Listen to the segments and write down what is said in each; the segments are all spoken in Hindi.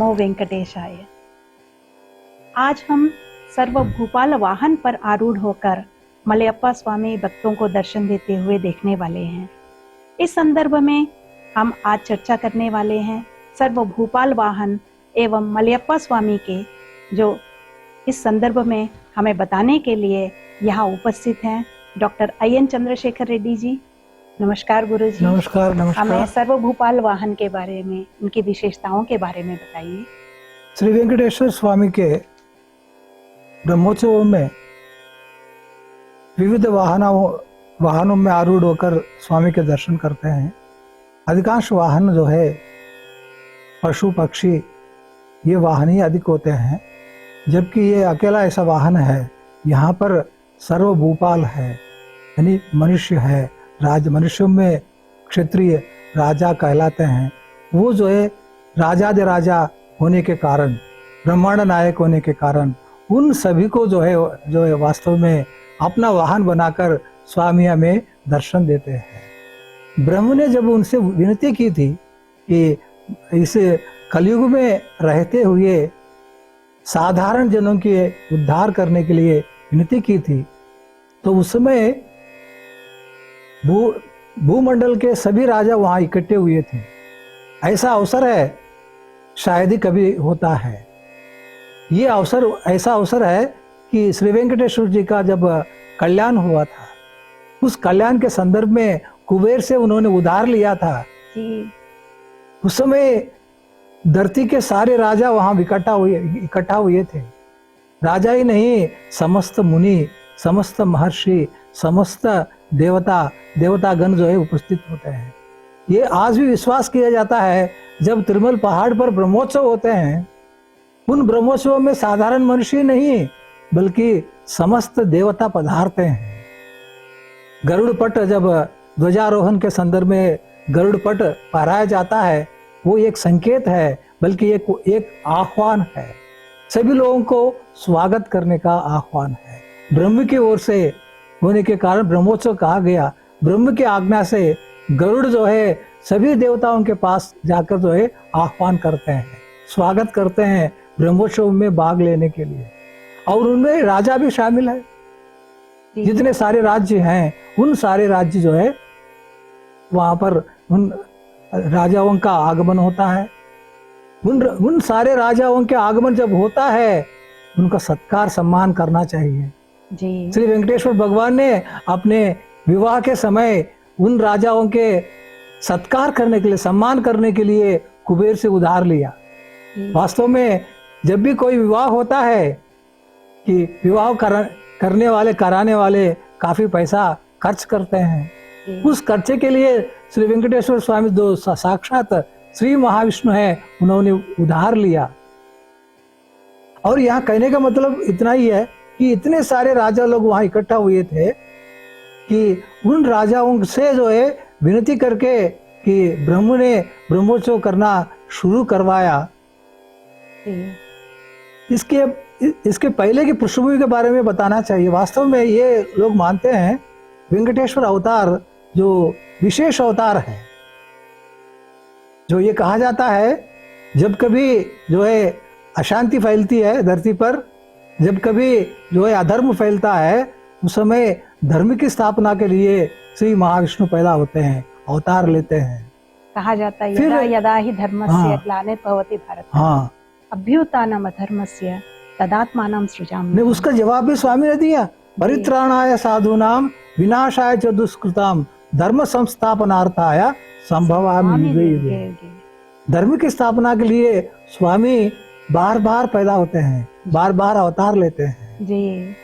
नमो वेंकटेशाय। आज हम सर्वभूपाल वाहन पर आरूढ़ होकर मलयप्पा स्वामी भक्तों को दर्शन देते हुए देखने वाले हैं। इस संदर्भ में हम आज चर्चा करने वाले हैं सर्वभूपाल वाहन एवं मलयप्पा स्वामी के, जो इस संदर्भ में हमें बताने के लिए यहाँ उपस्थित हैं डॉक्टर IN चंद्रशेखर रेड्डी जी। नमस्कार गुरु जी। नमस्कार। नमस्कार। हमें सर्वभूपाल वाहन के बारे में, उनकी विशेषताओं के बारे में बताइए। श्री वेंकटेश्वर स्वामी के ब्रह्मोत्सव में विविध वाहनों में आरूढ़ होकर स्वामी के दर्शन करते हैं। अधिकांश वाहन जो है पशु पक्षी, ये वाहन ही अधिक होते हैं, जबकि ये अकेला ऐसा वाहन है। यहाँ पर सर्वभूपाल है, यानी मनुष्य है। मनुष्यों में क्षत्रिय राजा कहलाते हैं। वो जो है राजा होने के कारण, ब्रह्मांड नायक होने के कारण, उन सभी को जो है वास्तव में अपना वाहन बनाकर स्वामी हमें दर्शन देते हैं। ब्रह्म ने जब उनसे विनती की थी कि इस कलयुग में रहते हुए साधारण जनों के उद्धार करने के लिए विनती की थी, तो उस समय भूमंडल के सभी राजा वहां इकट्ठे हुए थे। ऐसा अवसर है, शायद ही कभी होता है। ये ऐसा अवसर है कि श्री वेंकटेश्वर जी का जब कल्याण हुआ था, उस कल्याण के संदर्भ में कुबेर से उन्होंने उधार लिया था। उस समय धरती के सारे राजा वहां इकट्ठा हुए थे। राजा ही नहीं, समस्त मुनि, समस्त महर्षि, समस्त देवतागण जो है उपस्थित होते हैं। ये आज भी विश्वास किया जाता है, जब तिरुमल पहाड़ पर ब्रह्मोत्सव होते हैं, उन ब्रह्मोत्सव में साधारण मनुष्य नहीं बल्कि समस्त देवता पधारते हैं। गरुड़ पट जब ध्वजारोहण के संदर्भ में गरुड़ पट फहराया जाता है, वो एक संकेत है, बल्कि एक आह्वान है। सभी लोगों को स्वागत करने का आह्वान है। ब्रह्म की ओर से होने के कारण ब्रह्मोत्सव कहा गया। ब्रह्म की आज्ञा से गरुड़ जो है सभी देवताओं के पास जाकर जो है आह्वान करते हैं, स्वागत करते हैं ब्रह्मोत्सव में भाग लेने के लिए। और उनमें राजा भी शामिल है। जितने सारे राज्य हैं, उन सारे राज्य जो है वहां पर उन राजाओं का आगमन होता है। उन सारे राजाओं के आगमन जब होता है, उनका सत्कार सम्मान करना चाहिए जी। श्री वेंकटेश्वर भगवान ने अपने विवाह के समय उन राजाओं के सत्कार करने के लिए, सम्मान करने के लिए कुबेर से उधार लिया। वास्तव में जब भी कोई विवाह होता है कि विवाह कराने वाले काफी पैसा खर्च करते हैं। उस खर्चे के लिए श्री वेंकटेश्वर स्वामी जो साक्षात श्री महाविष्णु है, उन्होंने उधार लिया। और यहाँ कहने का मतलब इतना ही है कि इतने सारे राजा लोग वहां इकट्ठा हुए थे कि उन राजाओं से जो है विनती करके कि ब्रह्म ने ब्रह्मोत्सव करना शुरू करवाया। इसके पहले की पृष्ठभूमि के बारे में बताना चाहिए। वास्तव में ये लोग मानते हैं वेंकटेश्वर अवतार जो विशेष अवतार है। जो ये कहा जाता है, जब कभी जो है अशांति फैलती है धरती पर, जब कभी जो है अधर्म फैलता है, उस समय धर्म की स्थापना के लिए श्री महाविष्णु पैदा होते हैं, अवतार लेते हैं। कहा जाता है यदा यदा ही धर्मस्य ग्लानिर्भवति भारत अभ्युत्थानम् अधर्मस्य तदात्मानं सृजामि। उसका जवाब भी स्वामी ने दिया, परित्राणाय साधूनां विनाशाय च दुष्कृतां धर्म संस्थापनार्थाय संभवामि युगे युगे। धर्म की स्थापना के लिए स्वामी बार बार पैदा होते हैं, बार बार अवतार लेते हैं जी।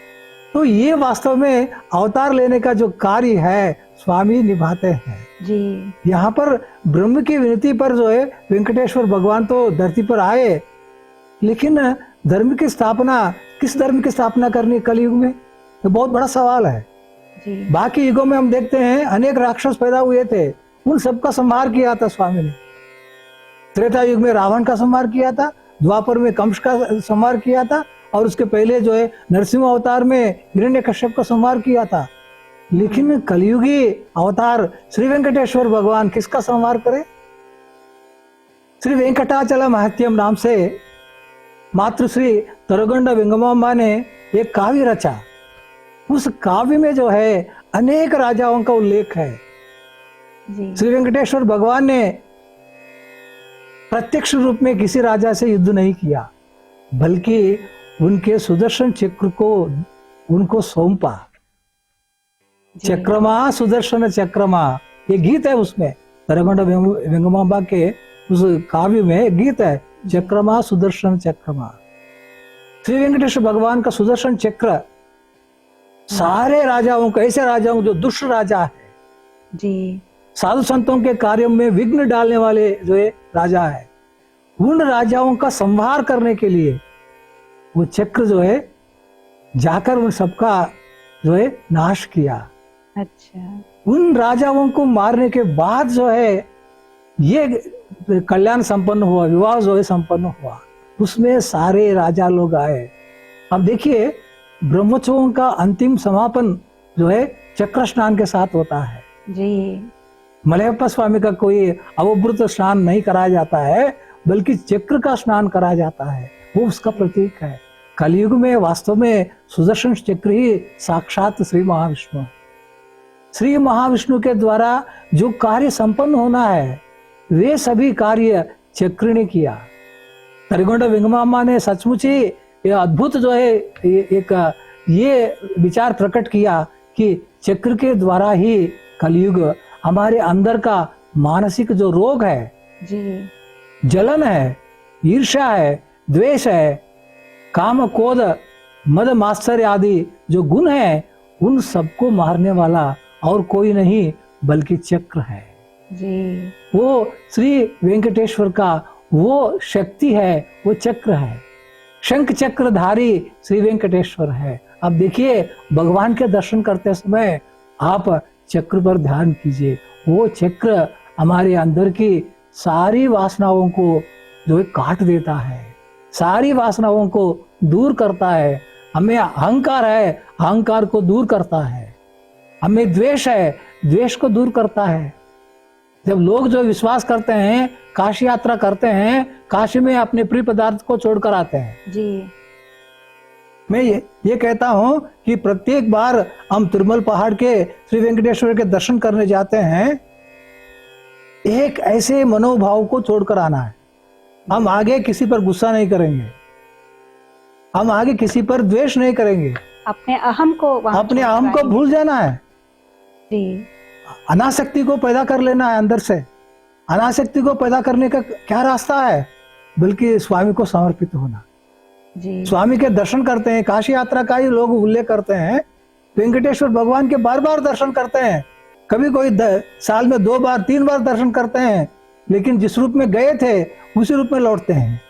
तो ये वास्तव में अवतार लेने का जो कार्य है, स्वामी निभाते हैं जी। यहाँ पर ब्रह्म की विनती पर जो है वेंकटेश्वर भगवान तो धरती पर आए, लेकिन धर्म की स्थापना, किस धर्म की स्थापना करनी कलयुग में, तो बहुत बड़ा सवाल है जी। बाकी युगों में हम देखते हैं अनेक राक्षस पैदा हुए थे, उन सबका संहार किया था स्वामी ने। त्रेता युग में रावण का संहार किया था, द्वापर में कंस का संहार किया था, और उसके पहले जो है नरसिंह अवतार में हिरण्यकश्यप का संहार किया था। लेकिन कलयुगी अवतार श्री वेंकटेश्वर भगवान किसका संहार करे? श्री वेंकटाचल महत्यम नाम से मातृश्री तरुगंड वेंगमांबा ने एक काव्य रचा। उस काव्य में जो है अनेक राजाओं का उल्लेख है। जी श्री वेंकटेश्वर भगवान ने प्रत्यक्ष रूप में किसी राजा से युद्ध नहीं किया, बल्कि उनके सुदर्शन चक्र को उनको सौंपा। जी। चक्रमा सुदर्शन चक्रमा, ये गीत है उसमें, तरगंड वेंगमांबा के उस काव्य में एक गीत है, चक्रमा सुदर्शन चक्रमा। श्री वेंकटेश्वर भगवान का सुदर्शन चक्र सारे राजाओं को, ऐसे राजाओं जो दुष्ट राजा है, जी साधु संतों के कार्यों में विघ्न डालने वाले जो है राजा है, उन राजाओं का संहार करने के लिए वो चक्र जो है जाकर उन सबका जो है नाश किया। अच्छा। उन राजाओं को मारने के बाद जो है ये कल्याण संपन्न हुआ, विवाह जो है संपन्न हुआ, उसमें सारे राजा लोग आए। अब देखिए ब्रह्मोत्सवों का अंतिम समापन जो है चक्र स्नान के साथ होता है। जी मलयप्पा स्वामी का कोई अवभृत स्नान नहीं कराया जाता है, बल्कि चक्र का स्नान कराया जाता है, वो उसका प्रतीक है। कलयुग में वास्तव में सुदर्शन चक्र ही साक्षात श्री महाविष्णु, श्री महाविष्णु के द्वारा जो कार्य संपन्न होना है वे सभी कार्य चक्र ने किया। तरगंड वेंगमांबा ने सचमुच ही ये अद्भुत जो है एक ये विचार प्रकट किया कि चक्र के द्वारा ही कलयुग हमारे अंदर का मानसिक जो रोग है, जी जलन है, ईर्ष्या है, द्वेष है, काम क्रोध मद मात्सर्य आदि जो गुण है, उन सबको मारने वाला और कोई नहीं बल्कि चक्र है। जी वो श्री वेंकटेश्वर का वो शक्ति है, वो चक्र है, शंख चक्रधारी श्री वेंकटेश्वर है। अब देखिए भगवान के दर्शन करते समय आप चक्र पर ध्यान कीजिए, वो चक्र हमारे अंदर की सारी वासनाओं को जो है काट देता है, सारी वासनाओं को दूर करता है। हमें अहंकार है, अहंकार को दूर करता है। हमें द्वेष है, द्वेष को दूर करता है। जब लोग जो विश्वास करते हैं, काशी यात्रा करते हैं, काशी में अपने प्रिय पदार्थ को छोड़कर आते हैं। जी मैं ये कहता हूं कि प्रत्येक बार हम तिरुमल पहाड़ के श्री वेंकटेश्वर के दर्शन करने जाते हैं, एक ऐसे मनोभाव को छोड़कर आना है। हम आगे किसी पर गुस्सा नहीं करेंगे, हम आगे किसी पर द्वेष नहीं करेंगे, अपने अहम को वहां अपने अहम को भूल जाना है। जी अनासक्ति को पैदा कर लेना है अंदर से। अनासक्ति को पैदा करने का क्या रास्ता है, बल्कि स्वामी को समर्पित होना। जी स्वामी के दर्शन करते हैं, काशी यात्रा का ही लोग उल्लेख करते हैं, वेंकटेश्वर भगवान के बार बार दर्शन करते हैं। कभी कोई साल में 2 बार 3 बार दर्शन करते हैं, लेकिन जिस रूप में गए थे उसी रूप में लौटते हैं।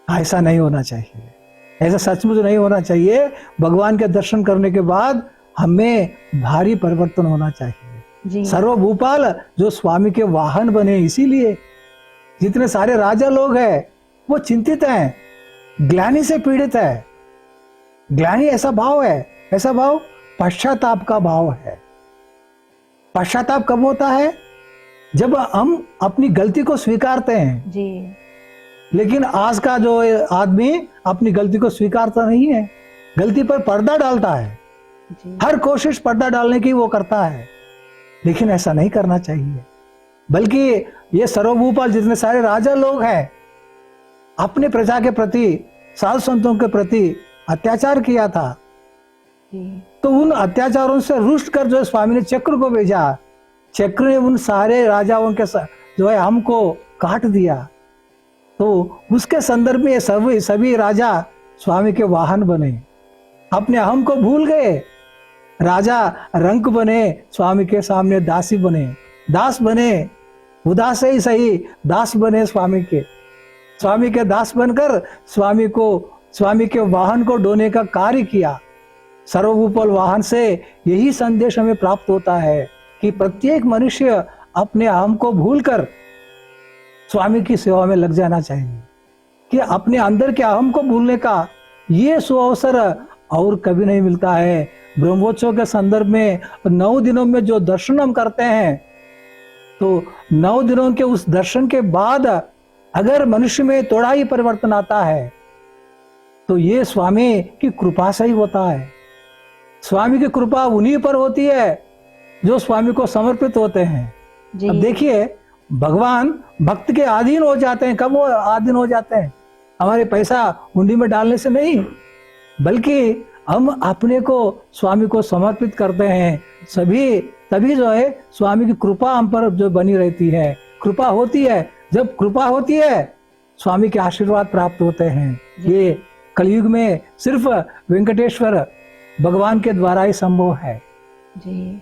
ऐसा नहीं होना चाहिए, ऐसा सचमुच नहीं होना चाहिए। भगवान के दर्शन करने के बाद हमें भारी परिवर्तन होना चाहिए। जी सर्वभूपाल जो स्वामी के वाहन बने, इसीलिए जितने सारे राजा लोग हैं वो चिंतित हैं, ग्लानि से पीड़ित है। ग्लानि ऐसा भाव है, ऐसा भाव पश्चाताप का भाव है। पश्चाताप कब होता है? जब हम अपनी गलती को स्वीकारते हैं। जी लेकिन आज का जो आदमी अपनी गलती को स्वीकारता नहीं है, गलती पर पर्दा डालता है। जी हर कोशिश पर्दा डालने की वो करता है, लेकिन ऐसा नहीं करना चाहिए। बल्कि ये सर्वभूपाल जितने सारे राजा लोग हैं, अपने प्रजा के प्रति, साधु संतों के प्रति अत्याचार किया था। जी तो उन अत्याचारों से रुष्ट कर जो स्वामी ने चक्र को भेजा, चक्र ने उन सारे राजाओं के जो है हमको काट दिया। तो उसके संदर्भ में ये सभी राजा स्वामी के वाहन बने, अपने अहम को भूल गए। राजा रंक बने, स्वामी के सामने दासी बने, दास बने, उदास ही सही दास बने स्वामी के दास बनकर स्वामी के वाहन को ढोने का कार्य किया। सर्वभूपाल वाहन से यही संदेश हमें प्राप्त होता है कि प्रत्येक मनुष्य अपने अहम को भूलकर स्वामी की सेवा में लग जाना चाहिए। कि अपने अंदर के अहम को भूलने का ये सुअवसर और कभी नहीं मिलता है। ब्रह्मोत्सव के संदर्भ में 9 दिनों में जो दर्शन हम करते हैं, तो 9 दिनों के उस दर्शन के बाद अगर मनुष्य में थोड़ा ही परिवर्तन आता है तो ये स्वामी की कृपा से ही होता है। स्वामी की कृपा उन्हीं पर होती है जो स्वामी को समर्पित होते हैं। जी। अब देखिए, भगवान भक्त के अधीन हो जाते हैं। कब वो अधीन हो जाते हैं? हमारे पैसा हुंडी में डालने से नहीं, बल्कि हम अपने को स्वामी को समर्पित करते हैं। तभी जो है स्वामी की कृपा हम पर जो बनी रहती है। कृपा होती है, जब कृपा होती है स्वामी के आशीर्वाद प्राप्त होते हैं। ये कलयुग में सिर्फ वेंकटेश्वर भगवान के द्वारा ही संभव है जी।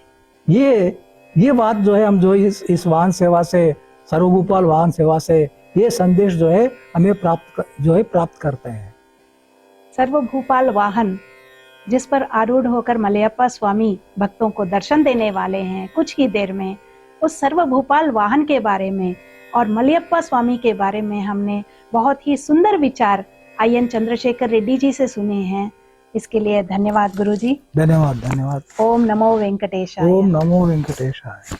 ये बात जो है हम जो इस वाहन सेवा से, सर्वभूपाल वाहन सेवा से ये संदेश जो है हमें प्राप्त करते हैं। सर्वभूपाल वाहन जिस पर आरूढ़ होकर मलयप्पा स्वामी भक्तों को दर्शन देने वाले हैं कुछ ही देर में, उस सर्वभूपाल वाहन के बारे में और मलयप्पा स्वामी के बारे में हमने बहुत ही सुंदर विचार IN चंद्रशेखर रेड्डी जी से सुने हैं। इसके लिए धन्यवाद गुरु जी। धन्यवाद। ओम नमो वेंकटेशाय। ओम नमो वेंकटेशाय।